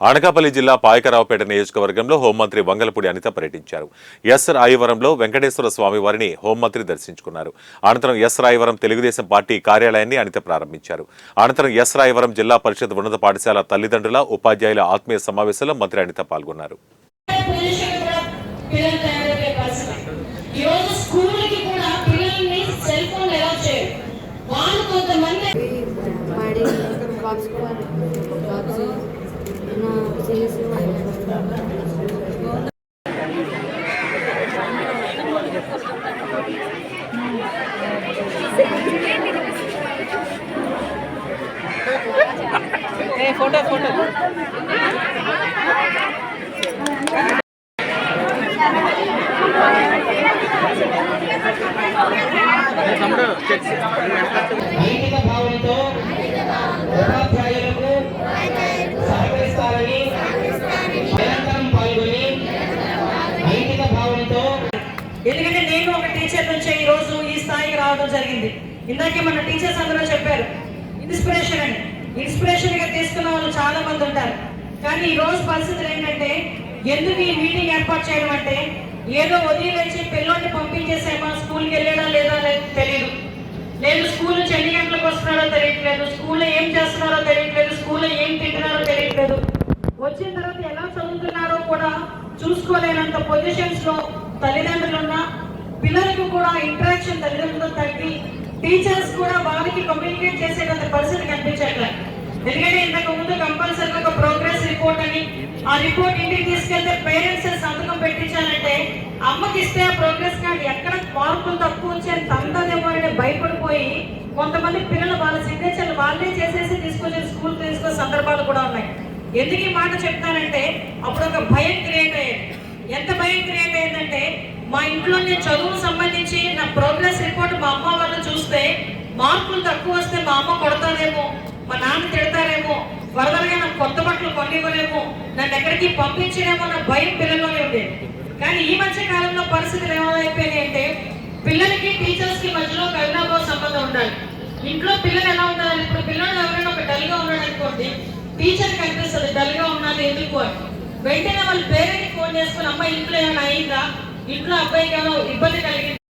అనకాపల్లి జిల్లా పాయకరావుపేట నియోజకవర్గంలో హోంమంత్రి వంగలపూడి అనిత పర్యటించారు. ఎస్ రాయవరంలో వెంకటేశ్వర స్వామి వారిని హోంమంత్రి దర్శించుకున్నారు. అనంతరం ఎస్ రాయవరం తెలుగుదేశం పార్టీ కార్యాలయాన్ని అనిత ప్రారంభించారు. అనంతరం ఎస్ రాయవరం జిల్లా పరిషత్ ఉన్నత పాఠశాల తల్లిదండ్రుల ఉపాధ్యాయుల ఆత్మీయ సమావేశంలో మంత్రి అనిత పాల్గొన్నారు. फोटो फोटो నైతిక భావంతో ఉపాధ్యాయులకు సహకరిస్తారని నిరంతరం పాల్గొని నైతిక భావంతో ఎందుకంటే నేను ఒక టీచర్ నుంచి ఈ రోజు ఈ స్థాయికి రావడం జరిగింది. ఇందాకే మన టీచర్స్ అందరూ చెప్పారు ఇన్స్పిరేషన్ అని. ఇన్స్పిరేషన్ గా తీసుకున్న వాళ్ళు చాలా మంది ఉంటారు. కానీ ఈ రోజు పరిస్థితులు ఏంటంటే ఎందుకు ఈ మీటింగ్ ఏర్పాటు చేయడం అంటే ఏదో ఉదయం వచ్చి పిల్లల్ని పంపించేసేమో స్కూల్కి వెళ్ళాడా లేదా తెలియదు, లేదు స్కూల్ నుంచి ఎన్ని గంటలకు వస్తున్నారో తెలియట్లేదు, స్కూల్లో ఏం చేస్తున్నారో తెలియట్లేదు, స్కూల్లో ఏం తింటున్నారో తెలియట్లేదు, వచ్చిన తర్వాత ఎలా చదువుతున్నారో కూడా చూసుకోలేనంత పొజిషన్స్ లో తల్లిదండ్రులు ఉన్న పిల్లలకు కూడా ఇంటరాక్షన్ తల్లిదండ్రులతో తగ్గి టీచర్స్ కూడా వాళ్ళకి కమ్యూనికేట్ చేసేటంత పరిస్థితి కనిపించట్లేదు. ఎందుకంటే ఇంతకు ముందు కంపల్సరీ ఒక ప్రోగ్రెస్ రిపోర్ట్ అని, ఆ రిపోర్ట్ ఇంటికి తీసుకెళ్తే పేరెంట్స్ సంతకం పెట్టించాలంటే అమ్మకి ఇస్తే ఆ ప్రోగ్రెస్ కార్డ్ ఎక్కడ మార్కులు తక్కువ వచ్చి తందదేమో అని భయపడిపోయి కొంతమంది పిల్లలు వాళ్ళ సిగ్నేచర్లు వాళ్ళే చేసేసి తీసుకొచ్చి స్కూల్ తీసుకొచ్చే సందర్భాలు కూడా ఉన్నాయి. ఎందుకు ఈ మాట చెప్తానంటే అప్పుడు ఒక భయం క్రియేట్ అయ్యేది. ఎంత భయం క్రియేట్ అయ్యిందంటే మా ఇంట్లో నేను చదువుకు సంబంధించి నా ప్రోగ్రెస్ రిపోర్ట్ మా అమ్మ వాళ్ళు చూస్తే మార్కులు తక్కువ వస్తే మా అమ్మ కొడతాదేమో, మా నాన్న తిడతారేమో, వరదలుగా నాకు కొత్త బట్టలు కొనివ్వలేమో, నన్ను ఎక్కడికి పంపించలేమో నా భయం పిల్లల్లోనే ఉండేది. కానీ ఈ మధ్య కాలంలో పరిస్థితులు ఏమైపోయినాయి అంటే పిల్లలకి టీచర్స్ కి మధ్యలో కరుణాభావ సంబంధం ఉండాలి. ఇంట్లో పిల్లలు ఎలా ఉండాలి? ఇప్పుడు పిల్లలు ఎవరైనా ఒక డల్ గా ఉన్నాడు అనుకోండి, టీచర్ కనిపిస్తుంది డల్ గా ఉన్నది ఎందుకు అని. వెంటనే వాళ్ళ పేరెంట్కి ఫోన్ చేసుకుని అమ్మ ఇంట్లో ఏమైనా అయిందా, ఇంట్లో అబ్బాయికి ఏమైనా ఇబ్బంది కలిగిందా,